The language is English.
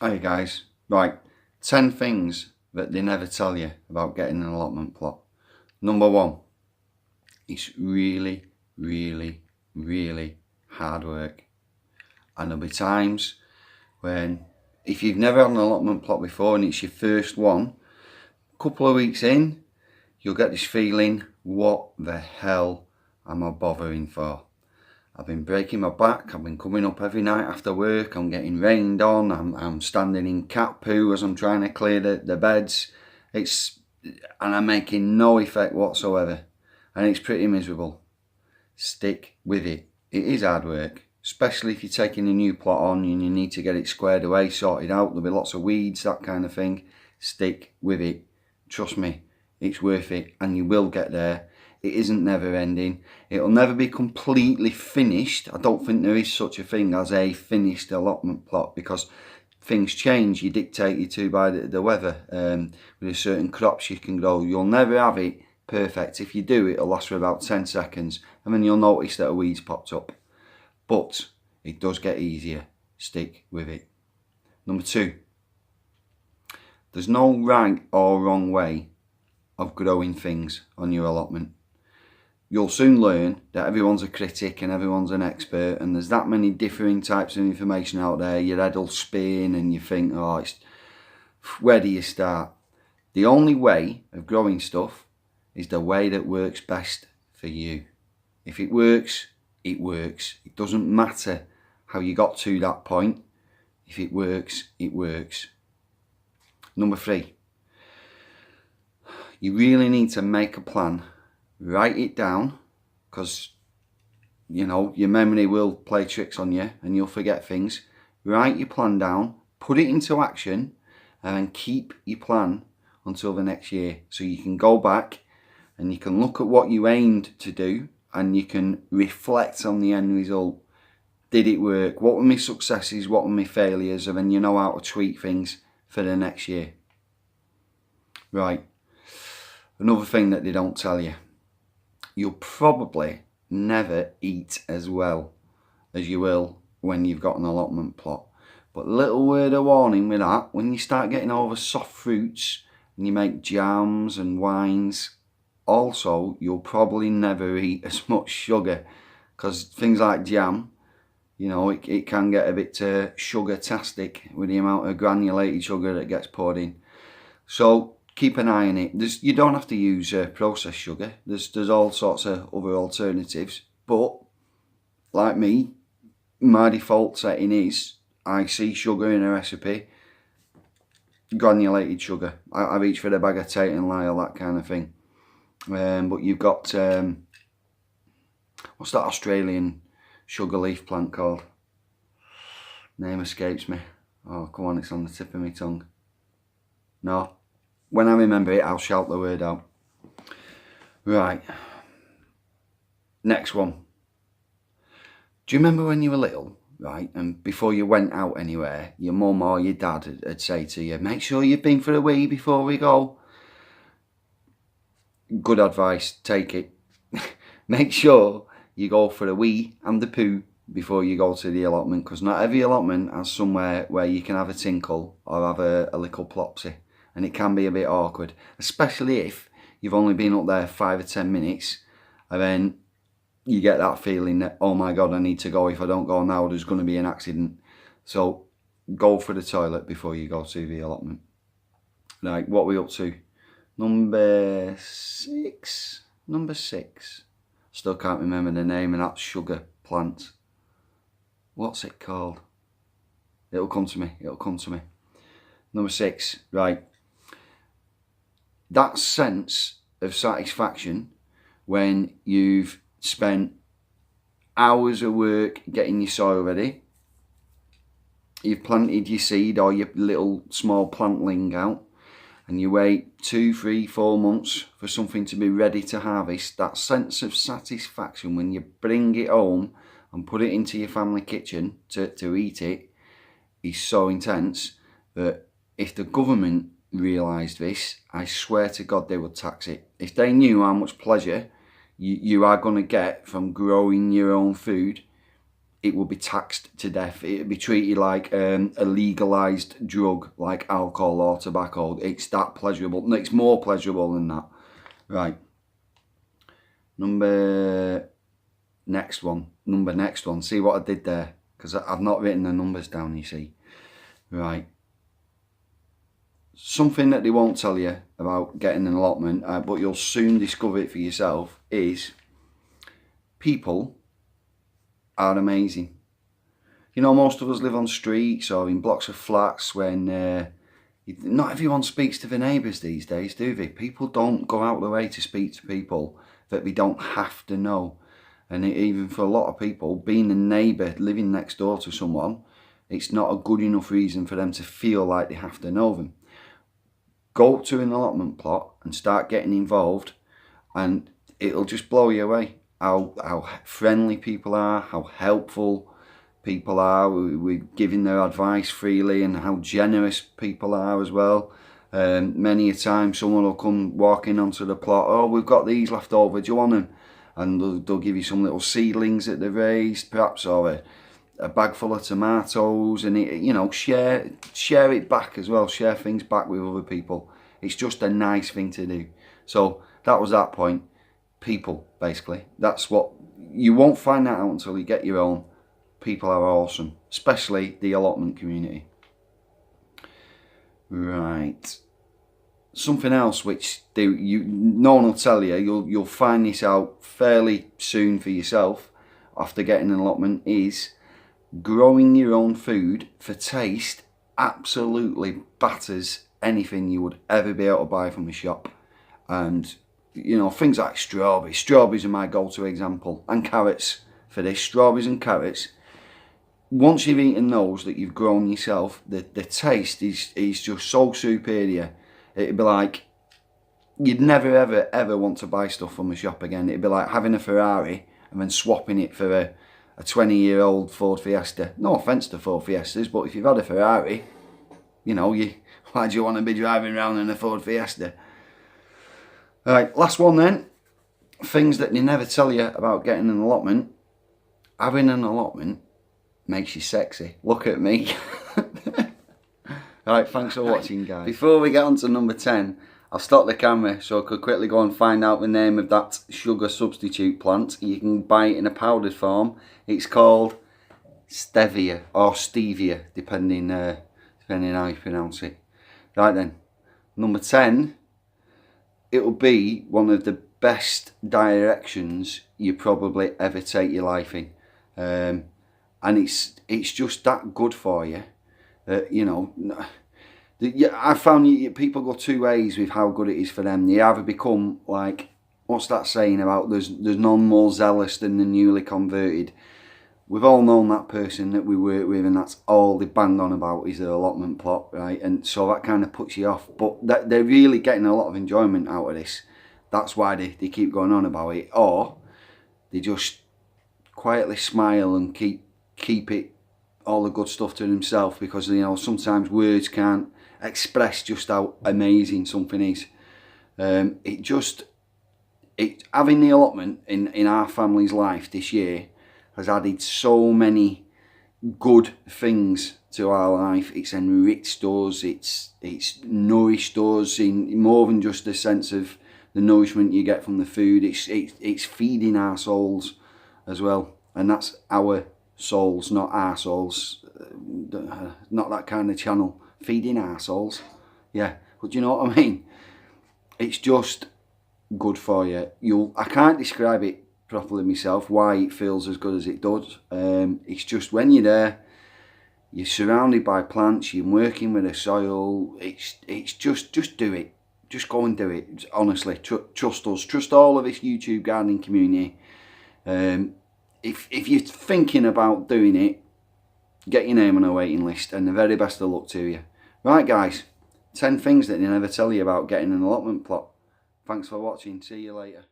Hey guys, right, 10 things that they never tell you about getting an allotment plot. Number one, it's really, really, really hard work. And there'll be times when, if you've never had an allotment plot before and it's your first one, a couple of weeks in, you'll get this feeling, what the hell am I bothering for? I've been breaking my back, I've been coming up every night after work, I'm getting rained on, I'm standing in cat poo as I'm trying to clear the beds. And I'm making no effect whatsoever. And it's pretty miserable. Stick with it. It is hard work, especially if you're taking a new plot on and you need to get it squared away, sorted out. There'll be lots of weeds, that kind of thing. Stick with it. Trust me, it's worth it and you will get there. It isn't never ending. It'll never be completely finished. I don't think there is such a thing as a finished allotment plot because things change. You're dictated to by the weather. With certain crops you can grow. You'll never have it perfect. If you do, it'll last for about 10 seconds and then you'll notice that a weed's popped up. But it does get easier. Stick with it. Number two, there's no right or wrong way of growing things on your allotment. You'll soon learn that everyone's a critic and everyone's an expert and there's that many differing types of information out there. Your head will spin and you think, oh, where do you start? The only way of growing stuff is the way that works best for you. If it works, it works. It doesn't matter how you got to that point. If it works, it works. Number three, you really need to make a plan. Write it down because, you know, your memory will play tricks on you and you'll forget things. Write your plan down, put it into action and keep your plan until the next year. So you can go back and you can look at what you aimed to do and you can reflect on the end result. Did it work? What were my successes? What were my failures? And then you know how to tweak things for the next year. Right. Another thing that they don't tell you. You'll probably never eat as well as you will when you've got an allotment plot. But little word of warning with that, when you start getting over soft fruits and you make jams and wines, also you'll probably never eat as much sugar because things like jam, you know, it can get a bit sugar-tastic with the amount of granulated sugar that gets poured in. So keep an eye on it. You don't have to use processed sugar. There's all sorts of other alternatives. But like me, my default setting is I see sugar in a recipe, granulated sugar. I reach for the bag of Tate and Lyle, that kind of thing. But you've got what's that Australian sugar leaf plant called? Name escapes me. Oh, come on, it's on the tip of my tongue. No. When I remember it, I'll shout the word out. Right. Next one. Do you remember when you were little, right, and before you went out anywhere, your mum or your dad would say to you, make sure you've been for a wee before we go? Good advice, take it. Make sure you go for a wee and a poo before you go to the allotment, because not every allotment has somewhere where you can have a tinkle or have a little plopsy. And it can be a bit awkward, especially if you've only been up there 5 or 10 minutes and then you get that feeling that, oh my God, I need to go. If I don't go now, there's going to be an accident. So go for the toilet before you go to the allotment. Right, what are we up to? Number six. Still can't remember the name of that sugar plant. What's it called? It'll come to me. Number 6, right. That sense of satisfaction when you've spent hours of work getting your soil ready, you've planted your seed or your little small plantling out, and you wait 2, 3, 4 months for something to be ready to harvest. That sense of satisfaction when you bring it home and put it into your family kitchen to eat it is so intense that if the government realised this, I swear to God they would tax it. If they knew how much pleasure you are going to get from growing your own food, it will be taxed to death. It would be treated like a legalised drug, like alcohol or tobacco. It's that pleasurable. No, it's more pleasurable than that. Right. Next one. See what I did there? Because I've not written the numbers down, you see. Right. Something that they won't tell you about getting an allotment, but you'll soon discover it for yourself, is people are amazing. You know, most of us live on streets or in blocks of flats when not everyone speaks to their neighbours these days, do they? People don't go out of the way to speak to people that they don't have to know. And even for a lot of people, being a neighbour, living next door to someone, it's not a good enough reason for them to feel like they have to know them. Go to an allotment plot and start getting involved, and it'll just blow you away. How friendly people are, how helpful people are. We're giving their advice freely, and how generous people are as well. Many a time someone will come walking onto the plot. Oh, we've got these left over, do you want them? And they'll give you some little seedlings that they've raised, perhaps, or a bag full of tomatoes, and you know, share it back as well. Share things back with other people. It's just a nice thing to do. So that was that point. People, basically. That's what you won't find that out until you get your own. People are awesome, especially the allotment community. Right. Something else which no one will tell you. You'll find this out fairly soon for yourself after getting an allotment, is growing your own food for taste absolutely batters anything you would ever be able to buy from the shop. And you know, things like strawberries. Strawberries are my go-to example. And carrots for this. Strawberries and carrots. Once you've eaten those that you've grown yourself, the taste is just so superior. It'd be like, you'd never ever want to buy stuff from the shop again. It'd be like having a Ferrari and then swapping it for a 20-year-old Ford Fiesta. No offence to Ford Fiestas, but if you've had a Ferrari, you know, why do you want to be driving around in a Ford Fiesta? Right, last one then. Things that they never tell you about getting an allotment. Having an allotment makes you sexy. Look at me. Right, thanks for watching, guys. Before we get on to number 10, I'll stop the camera so I could quickly go and find out the name of that sugar substitute plant. You can buy it in a powdered form. It's called stevia or stevia, depending how you pronounce it. Right then, number 10. It'll be one of the best directions you probably ever take your life in, and it's just that good for you. You know, I found people go two ways with how good it is for them. They either become like, what's that saying about there's none more zealous than the newly converted. We've all known that person that we work with, and that's all they bang on about is their allotment plot, right? And so that kind of puts you off. But they're really getting a lot of enjoyment out of this. That's why they keep going on about it. Or they just quietly smile and keep it, all the good stuff to themselves, because, you know, sometimes words can't express just how amazing something is. Having the allotment in our family's life this year has added so many good things to our life. It's enriched us, it's nourished us in more than just the sense of the nourishment you get from the food. It's feeding our souls as well, and that's our souls, not our souls, not that kind of channel. Feeding our souls, yeah, but you know what I mean? It's just good for you. I can't describe it properly myself, why it feels as good as it does. It's just when you're there, you're surrounded by plants, you're working with the soil. It's just do it. Just go and do it. Honestly, trust us. Trust all of this YouTube gardening community. If you're thinking about doing it, get your name on a waiting list, and the very best of luck to you. Right, guys, 10 things that they never tell you about getting an allotment plot. Thanks for watching. See you later.